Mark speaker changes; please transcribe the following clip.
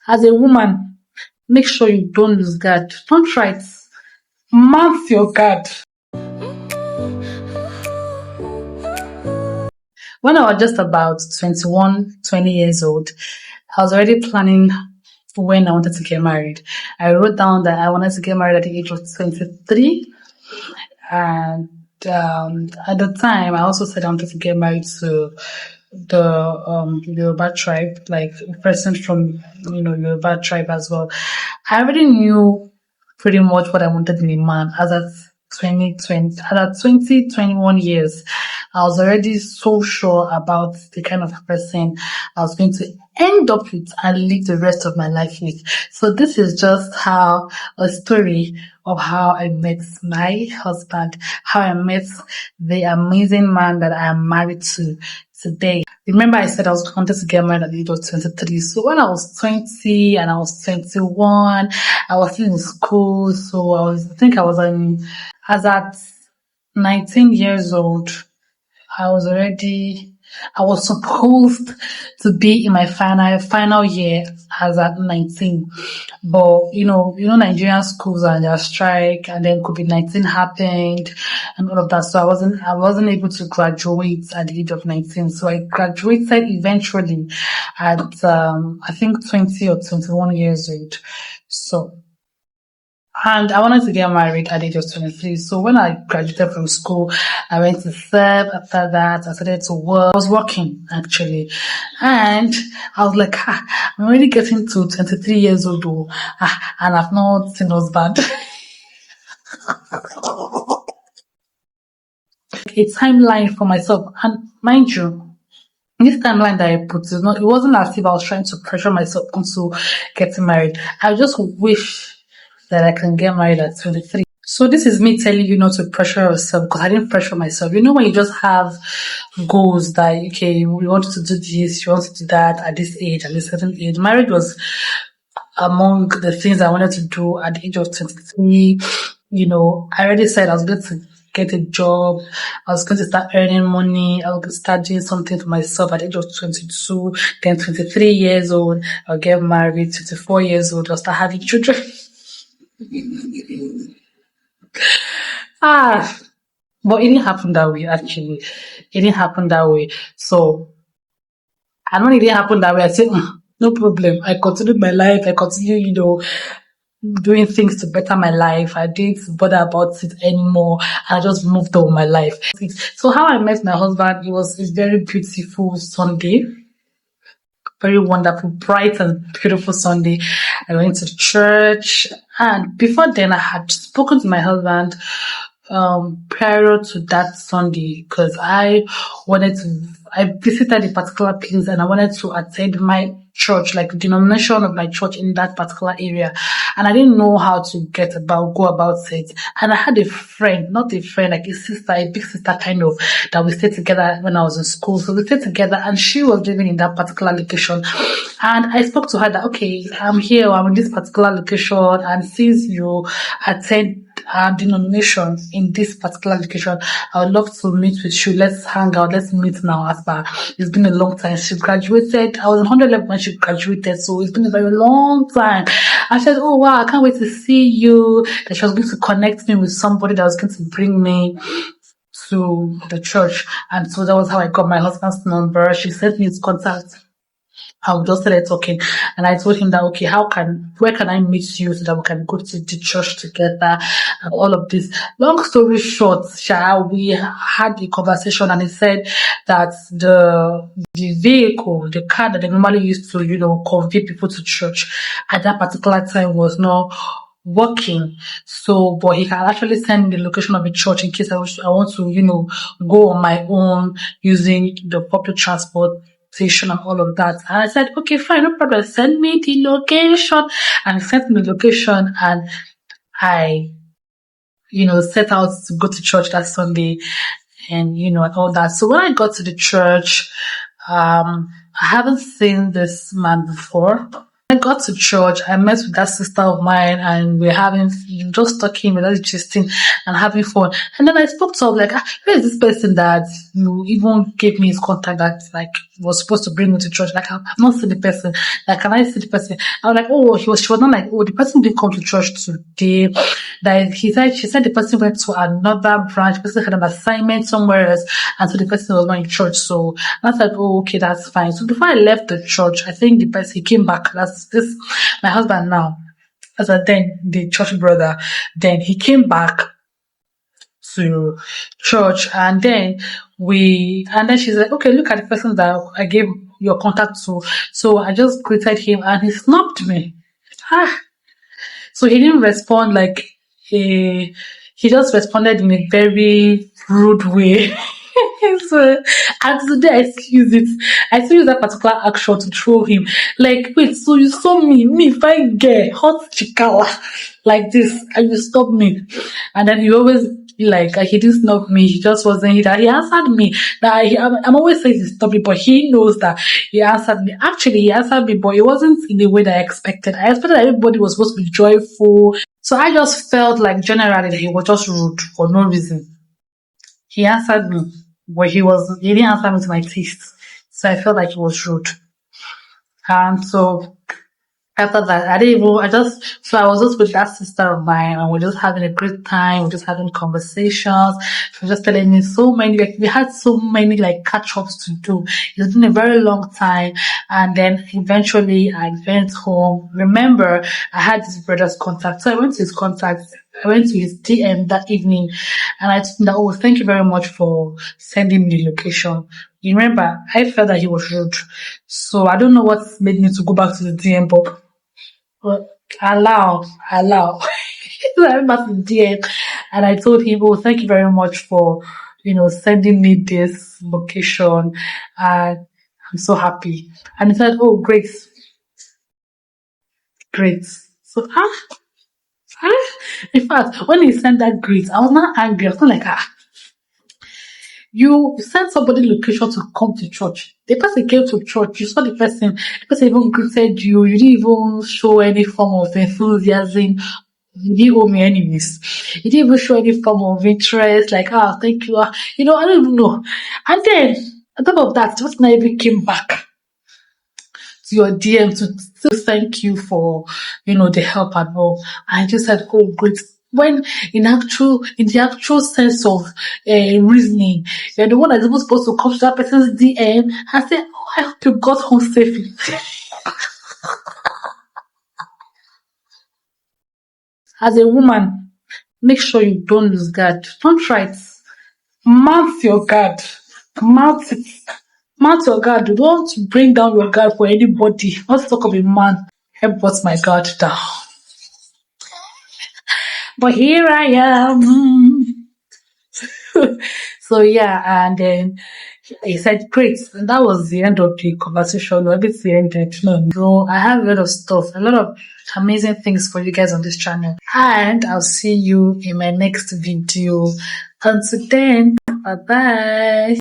Speaker 1: As a woman, make sure you don't lose guard. Don't try it. Mount your guard. When I was just about 21, 20 years old, I was already planning when I wanted to get married. I wrote down that I wanted to get married at the age of 23. And at the time, I also said I wanted to get married to the Yoruba tribe, like a person from Yoruba tribe as well. I already knew pretty much what I wanted in a man as at 21 years. I was already so sure about the kind of person I was going to end up with and live the rest of my life with. So this is just how a story of how I met my husband, how I met the amazing man that I am married to today. Remember I said I wanted to get married at the age of 23. So when I was 20 and I was 21, I was still in school. So as at 19 years old, I was supposed to be in my final year as at 19. But Nigerian schools and their strike, and then COVID-19 happened and all of that. So I wasn't able to graduate at the age of 19. So I graduated eventually at I think 20 or 21 years old. And I wanted to get married at the age of 23. So when I graduated from school, I went to serve. After that, I started to work. I was working, actually. And I was like, I'm already getting to 23 years old, and I've not seen husband. A timeline for myself. And mind you, this timeline that I put, it wasn't as if I was trying to pressure myself into getting married. I just wish that I can get married at 23. So this is me telling you not to pressure yourself, because I didn't pressure myself. When you just have goals that, okay, you want to do this, you want to do that at this age, at this certain age. Marriage was among the things I wanted to do at the age of 23. I already said I was going to get a job. I was going to start earning money. I was going to start doing something for myself at the age of 22. Then 23 years old, I'll get married. 24 years old, I'll start having children. But it didn't happen that way, actually. It didn't happen that way. So, and when it didn't happen that way, I said, no problem. I continued my life. I continued, doing things to better my life. I didn't bother about it anymore. I just moved on with my life. So how I met my husband, it was a very beautiful Sunday. Very wonderful, bright and beautiful Sunday. I went to church, and before then I had spoken to my husband prior to that Sunday, because I visited a particular place and I wanted to attend my church, like the denomination of my church in that particular area. And I didn't know how to go about it. And I had a friend, not a friend, like a sister, a big sister kind of, that we stayed together when I was in school. So we stayed together and she was living in that particular location. And I spoke to her that, okay, I'm here, I'm in this particular location, and since you attend our denomination in this particular location, I would love to meet with you. Let's hang out. Let's meet now. It's been a long time. She graduated. I was in 100 level when she graduated, so it's been a very long time. I said, oh wow, I can't wait to see you. That she was going to connect me with somebody that was going to bring me to the church. And so that was how I got my husband's number. She sent me his contact. I just started talking, and I told him that, okay, where can I meet you so that we can go to the church together and all of this. Long story short, we had a conversation, and he said that the vehicle, the car that they normally used to, convey people to church at that particular time was not working. So, but he can actually send me the location of the church in case I want to, go on my own using the public transport station and all of that. And I said, okay, fine, no problem. Send me the location. And he sent me the location, and I, set out to go to church that Sunday and, and all that. So when I got to the church, I haven't seen this man before. I got to church, I met with that sister of mine, and we're having just talking, we're just gisting and having fun. And then I spoke to her, like, where is this person that you even gave me his contact that like was supposed to bring me to church? Like, I've not seen the person. Like, can I see the person? I was like, oh, she was not like, oh, the person didn't come to church today. Like, she said the person went to another branch, the person had an assignment somewhere else, and so the person was not in church. So I said, oh, okay, that's fine. So before I left the church, I think the person, he came back. That's this, my husband now, as a then the church brother. Then he came back to church, and then she's like, okay, look at the person that I gave your contact to. So I just greeted him, and he snapped me. Ah, so he didn't respond like he just responded in a very rude way. So, and today I still use it. I still use that particular action to throw him. Like, wait, so you saw me if I get hot chikala like this, and you stop me. And then he always like he didn't stop me. He just wasn't here. He answered me. That I'm always saying to stop me, but he knows that he answered me. Actually, he answered me, but it wasn't in the way that I expected. I expected that everybody was supposed to be joyful. So I just felt like generally that he was just rude for no reason. He answered me, but he didn't answer me to my taste. So I felt like he was rude. And so after that, so I was just with that sister of mine, and we're just having a great time. We're just having conversations. She was just telling me so many, like, we had so many, like, catch-ups to do. It's been a very long time. And then eventually I went home. Remember, I had this brother's contact. So I went to his contact. I went to his DM that evening, and I told him that, oh, thank you very much for sending me the location. You remember, I felt that he was rude. So I don't know what made me to go back to the DM, but allow. So I went back to the DM, and I told him, oh, thank you very much for, sending me this location. And I'm so happy. And he said, oh, great. So, in fact, when he sent that greet, I was not angry. I was not like, you sent somebody location to come to church. The person came to church. You saw the person even greeted you. You didn't even show any form of enthusiasm. You didn't owe me anyways. You didn't even show any form of interest. Like, thank you. I don't even know. And then, on top of that, just now even came back to your DM to still thank you for, the help and all. I just said, oh, great. When in the actual sense of reasoning, you're the one that's even supposed to come to that person's DM and say, oh, I hope you got home safely. As a woman, make sure you don't lose guard. Don't try it. Mount your guard. Mount it. Mount your guard. Don't bring down your guard for anybody. Let's talk of a man. Help brought my guard down. But here I am. So yeah, and then he said, great. And that was the end of the conversation. Everything ended. No, I have a lot of stuff, a lot of amazing things for you guys on this channel. And I'll see you in my next video. Until then, bye bye.